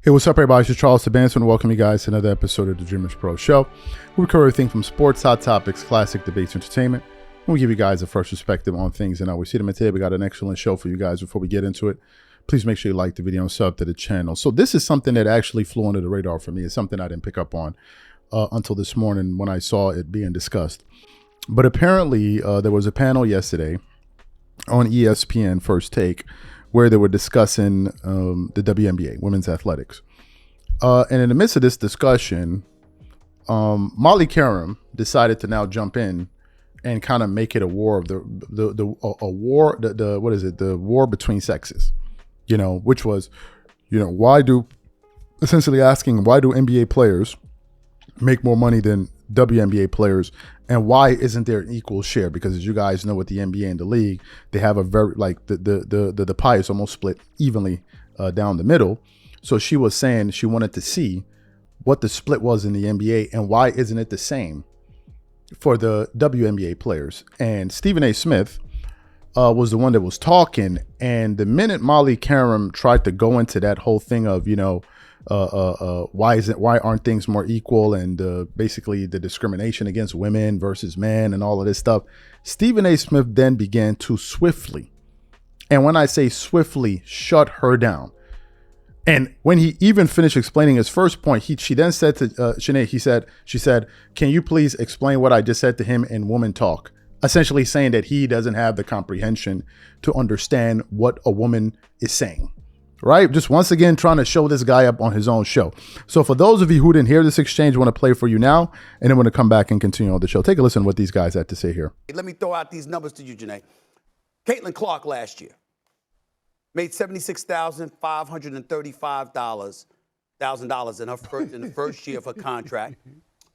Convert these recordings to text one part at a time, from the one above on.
Hey, what's up, everybody? It's Charles Sabanson, and welcome you guys to another episode of the DREAMERSPRO show. We cover everything from sports, hot topics, classic debates, entertainment, and we give you guys a fresh perspective on things and how we see them. And today we got an excellent show for you guys. Before we get into it, please make sure you like the video and sub to the channel. So this is something that actually flew under the radar for me. It's something I didn't pick up on until this morning when I saw it being discussed. But apparently there was a panel yesterday on ESPN First Take where they were discussing the WNBA, women's athletics. And in the midst of this discussion, Molly Qerim decided to now jump in and kind of make it a war of the war between sexes, which was, essentially asking, why do NBA players make more money than WNBA players, and why isn't there an equal share? Because as you guys know, with the NBA and the league, they have a very, the pie is almost split evenly down the middle. So she was saying she wanted to see what the split was in the NBA and why isn't it the same for the WNBA players. And Stephen A. Smith was the one that was talking, and the minute Molly Qerim tried to go into that whole thing of why aren't things more equal, and basically the discrimination against women versus men and all of this stuff, Stephen A. Smith then began to swiftly, and when I say swiftly, shut her down. And when he even finished explaining his first point, she then said to Sinead, she said, "Can you please explain what I just said to him in woman talk?" Essentially saying that he doesn't have the comprehension to understand what a woman is saying. Right? Just once again, trying to show this guy up on his own show. So for those of you who didn't hear this exchange, I want to play for you now, and then we're going to come back and continue on the show. Take a listen to what these guys had to say here. Let me throw out these numbers to you, Janae. Caitlin Clark last year made $76,535 in the first year of her contract.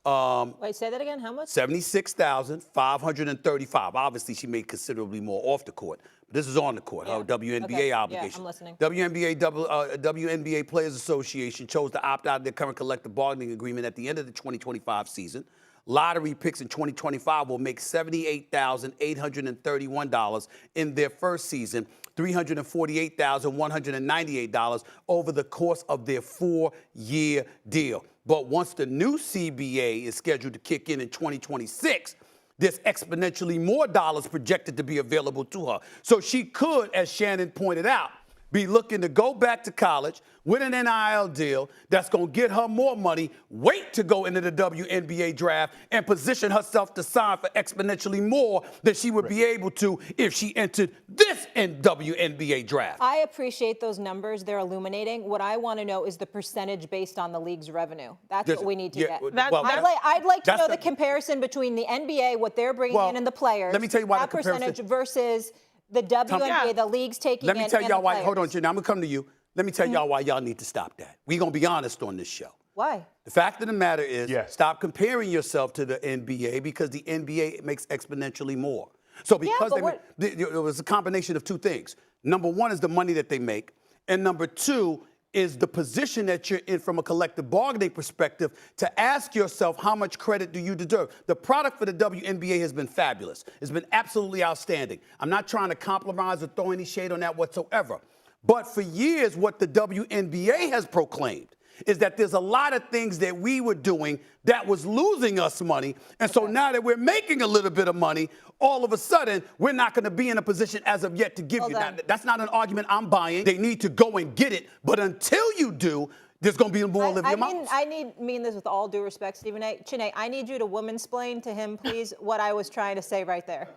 Wait, say that again. How much? $76,535. Obviously, she made considerably more off the court. But this is on the court. Her WNBA obligation. Yeah, I'm listening. WNBA Players Association chose to opt out of their current collective bargaining agreement at the end of the 2025 season. Lottery picks in 2025 will make $78,831 in their first season, $348,198 over the course of their 4-year deal. But once the new CBA is scheduled to kick in 2026, there's exponentially more dollars projected to be available to her. So she could, as Shannon pointed out, be looking to go back to college with an NIL deal that's going to get her more money, wait to go into the WNBA draft, and position herself to sign for exponentially more than she would be able to if she entered this WNBA draft. I appreciate those numbers. They're illuminating. What I want to know is the percentage based on the league's revenue. That's what we need to get. I'd like to know the comparison between the NBA, what they're bringing in, and the players. Let me tell you why that the comparison percentage versus the WNBA, the league's taking in. Let me tell y'all why. Hold on, Jen. I'm going to come to you. Let me tell y'all why y'all need to stop that. We're going to be honest on this show. Why? The fact of the matter is, stop comparing yourself to the NBA, because the NBA makes exponentially more. So because it was a combination of two things. Number one is the money that they make. And number two is the position that you're in from a collective bargaining perspective to ask yourself, how much credit do you deserve? The product for the WNBA has been fabulous. It's been absolutely outstanding. I'm not trying to compromise or throw any shade on that whatsoever. But for years, what the WNBA has proclaimed is that there's a lot of things that we were doing that was losing us money. And so now that we're making a little bit of money, all of a sudden, we're not going to be in a position as of yet to give you that. That's not an argument I'm buying. They need to go and get it. But until you do, there's going to be more Olivia Miles. I mean this with all due respect, Stephen A. Chiney, I need you to woman-splain to him, please, what I was trying to say right there.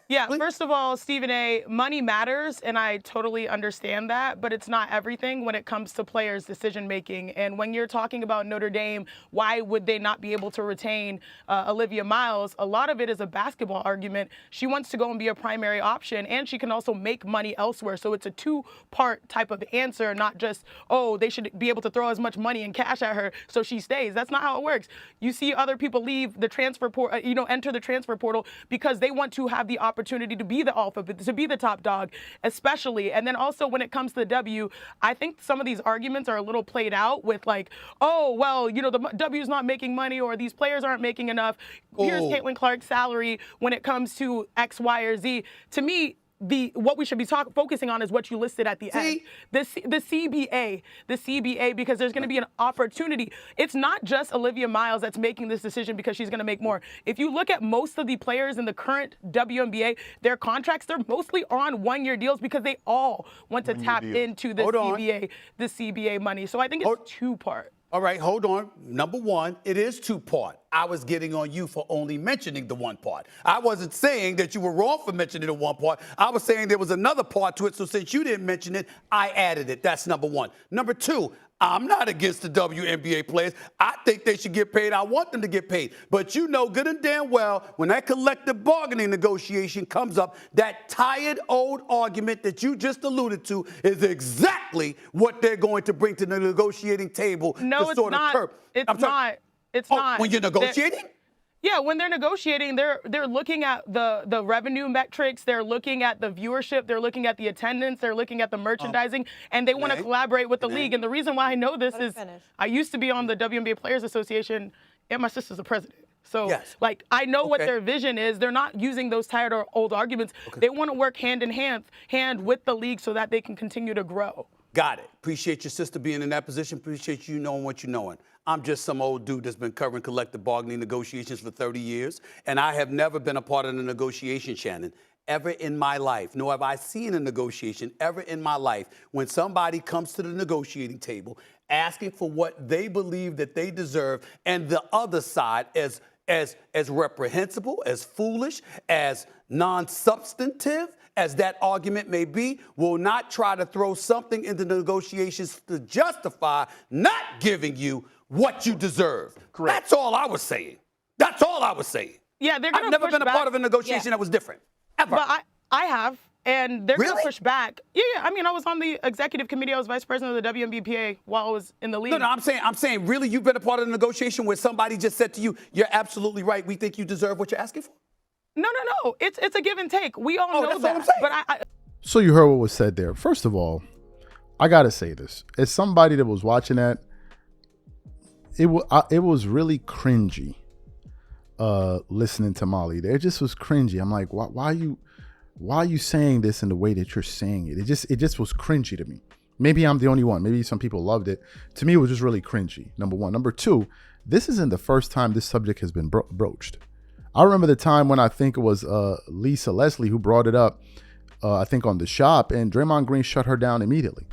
Yeah, first of all, Stephen A., money matters, and I totally understand that, but it's not everything when it comes to players' decision-making. And when you're talking about Notre Dame, why would they not be able to retain Olivia Miles? A lot of it is a basketball argument. She wants to go and be a primary option, and she can also make money elsewhere. So it's a two-part type of answer, not just, oh, they should be able to throw as much money and cash at her so she stays. That's not how it works. You see other people leave the transfer portal, enter the transfer portal because they want to have the opportunity to be the alpha, to be the top dog, especially. And then also when it comes to the W, I think some of these arguments are a little played out with like, oh, well, the W's not making money, or these players aren't making enough. Here's Caitlin Clark's salary when it comes to X, Y, or Z. To me, what we should be focusing on is what you listed at the end. The CBA, because there's going to be an opportunity. It's not just Olivia Miles that's making this decision because she's going to make more. If you look at most of the players in the current WNBA, their contracts, they're mostly on one-year deals because they all want to tap into the CBA money. So I think it's two-part. All right, hold on. Number one, it is two-part. I was getting on you for only mentioning the one part. I wasn't saying that you were wrong for mentioning the one part. I was saying there was another part to it, so since you didn't mention it, I added it. That's number one. Number two, I'm not against the WNBA players. I think they should get paid. I want them to get paid. But you know good and damn well, when that collective bargaining negotiation comes up, that tired old argument that you just alluded to is exactly what they're going to bring to the negotiating table. No, it's not. It's not. It's not. When you're negotiating? Yeah, when they're negotiating, they're looking at the revenue metrics, they're looking at the viewership, they're looking at the attendance, they're looking at the merchandising, and they want to collaborate with the league. And the reason why I know this is I used to be on the WNBA Players Association, and my sister's the president. So, like, I know what their vision is. They're not using those tired or old arguments. They want to work hand in hand with the league so that they can continue to grow. Got it. Appreciate your sister being in that position. Appreciate you knowing what you're knowing. I'm just some old dude that's been covering collective bargaining negotiations for 30 years, and I have never been a part of the negotiation, Shannon, ever in my life, nor have I seen a negotiation ever in my life when somebody comes to the negotiating table asking for what they believe that they deserve, and the other side, as reprehensible, as foolish, as non-substantive as that argument may be, will not try to throw something into the negotiations to justify not giving you what you deserve. Correct. That's all I was saying. That's all I was saying. Yeah, they're going to I've never been a part of a negotiation that was different, ever. But I have, and they're going to push back. Yeah, I mean, I was on the executive committee. I was vice president of the WNBA while I was in the league. No, I'm saying, really, you've been a part of the negotiation where somebody just said to you, you're absolutely right, we think you deserve what you're asking for? No. It's a give and take. We all know that's that. What I'm saying. But So you heard what was said there. First of all, I got to say this. As somebody that was watching that, it was really cringy listening to Molly. It just was cringy. I'm like, why are you saying this in the way that you're saying it? It just was cringy to me. Maybe I'm the only one. Maybe some people loved it. To me, it was just really cringy, number one. Number two, this isn't the first time this subject has been broached. I remember the time when I think it was Lisa Leslie who brought it up, I think on The Shop, and Draymond Green shut her down immediately.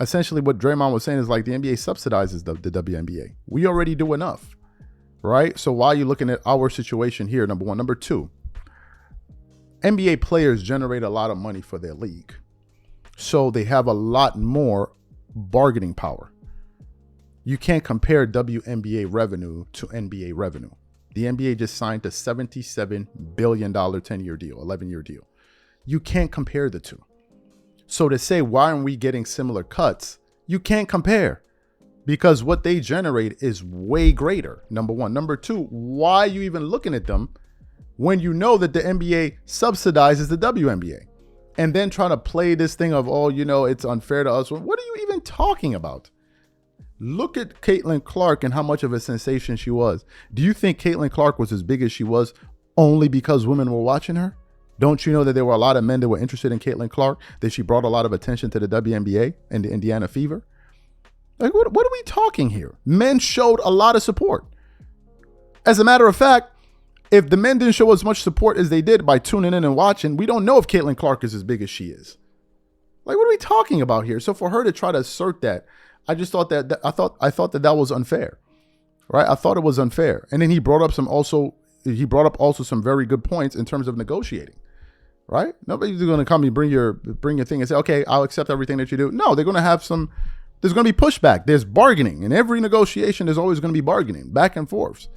Essentially, what Draymond was saying is like the NBA subsidizes the WNBA. We already do enough, right? So why are you looking at our situation here, number one? Number two, NBA players generate a lot of money for their league. So they have a lot more bargaining power. You can't compare WNBA revenue to NBA revenue. The NBA just signed a $77 billion 10-year deal, 11-year deal. You can't compare the two. So to say, why aren't we getting similar cuts? You can't compare because what they generate is way greater, number one. Number two, why are you even looking at them when you know that the NBA subsidizes the WNBA? And then trying to play this thing of, oh, you know, it's unfair to us. What are you even talking about? Look at Caitlin Clark and how much of a sensation she was. Do you think Caitlin Clark was as big as she was only because women were watching her? Don't you know that there were a lot of men that were interested in Caitlin Clark, that she brought a lot of attention to the WNBA and the Indiana Fever? Like, what are we talking here? Men showed a lot of support. As a matter of fact, if the men didn't show as much support as they did by tuning in and watching, we don't know if Caitlin Clark is as big as she is. Like, what are we talking about here? So for her to try to assert that, I just thought that I thought that was unfair, right? I thought it was unfair. And then he brought up also some very good points in terms of negotiating, right? Nobody's going to come and bring your thing and say, okay, I'll accept everything that you do. No, they're going to have there's going to be pushback. There's bargaining. In every negotiation, there's always going to be bargaining, back and forth.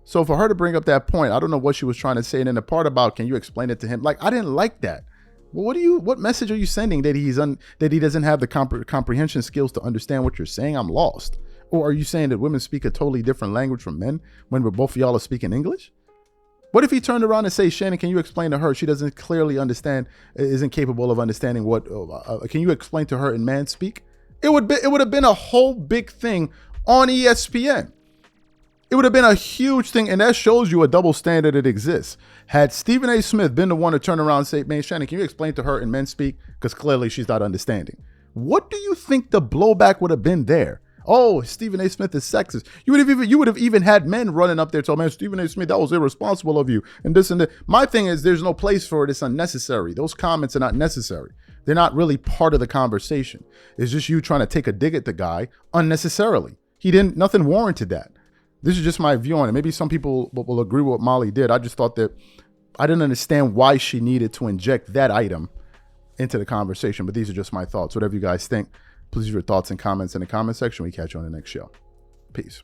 So for her to bring up that point, I don't know what she was trying to say. And then the part about, can you explain it to him? Like, I didn't like that. Well, what message are you sending that that he doesn't have the comprehension skills to understand what you're saying? I'm lost. Or are you saying that women speak a totally different language from men when both of y'all are speaking English? What if he turned around and say, Shannon, can you explain to her? She doesn't clearly understand, isn't capable of understanding what, can you explain to her in man speak? It would have been a whole big thing on ESPN. It would have been a huge thing, and that shows you a double standard that exists. Had Stephen A. Smith been the one to turn around and say, man, Shannon, can you explain to her in men speak? Because clearly she's not understanding. What do you think the blowback would have been there? Oh, Stephen A. Smith is sexist. You would have even had men running up there telling, man, Stephen A. Smith, that was irresponsible of you, and this and that. My thing is, there's no place for it. It's unnecessary. Those comments are not necessary. They're not really part of the conversation. It's just you trying to take a dig at the guy unnecessarily. Nothing warranted that. This is just my view on it. Maybe some people will agree with what Molly did. I just thought that I didn't understand why she needed to inject that item into the conversation. But these are just my thoughts. Whatever you guys think, please leave your thoughts and comments in the comment section. We catch you on the next show. Peace.